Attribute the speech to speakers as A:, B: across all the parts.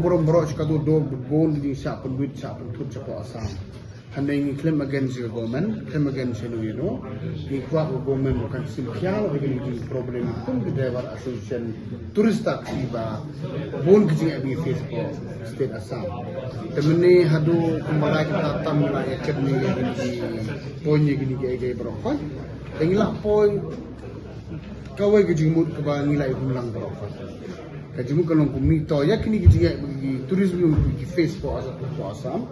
A: borong sekadu do bon di sa penduit sa pentut sa Asam. Handai claim against the government, claim against di kuat government bukan simpial bagi problem pun di driver association turis taksi ba bon kecing abi face for state Assam. Temani hadu kembali kita tam nilai akademi di poin gini gaya berapa? Tengilah poin kawai kejimut keba nilai ulang berapa? Kejimut kalau kumito ya kini kecing bagi tourism bagi face for Assam.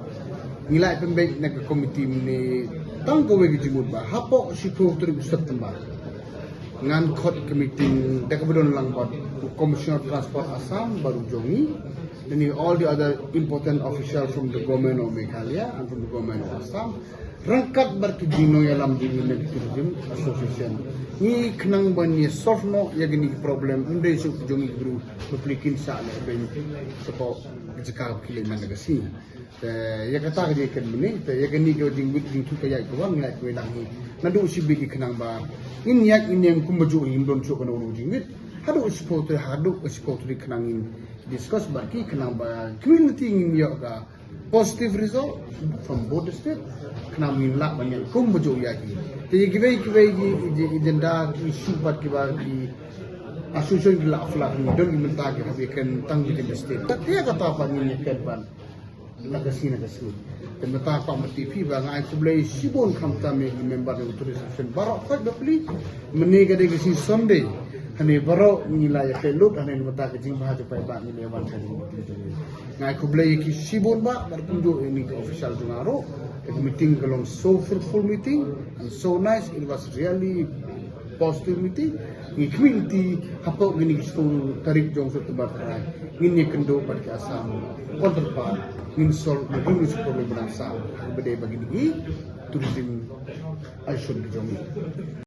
A: Nilai pembaik nak komiti ni tang kowe gijimut ba hapo sipo tur September ngan khot committee dak bedon lang bot commissioner transport Assam baru jongi dan all the other important officials from the government of Meghalaya and from the government of Assam rangkat berkijino yalam di tourism association ni kenang bani solve no ya gini problem undai su jongi guru duplikin sa le ben sepo jika kile managasi ya kata dia kan ni ya gani ko jinggut jing tu kaya ko wang ngai ko langi nadu sibi di kenang ba in yak in yang kumaju in don chu kono jinggut hadu support di kenang in discuss ba ki kenang ba community in ya ga positive result from both the state kenang min la banyak kumaju ya ki te gibai gi agenda issue bat ki ba di asosiasi la afla ni don minta ki habi kan tang di state tapi ya kata apa ni kan ban nagasi dan mata apa TV bang ai kublai sibon kamta me member of tourism barok fat bapli menega de gisi Sunday hane barok nilai ya kelut hane mata kejing bahasa pai ba ni lewan kan ngai kublai ki sibon ba berkunjung ini ke official jungaro the meeting kalong so fruitful meeting and so nice, it was really positive meeting. Ni community hapo gini gusto tarik jong sa tubatay ngini kendo pada Assam counterpart ngin sol maging sa problem ng Assam bade bagi ni tourism ay shun jong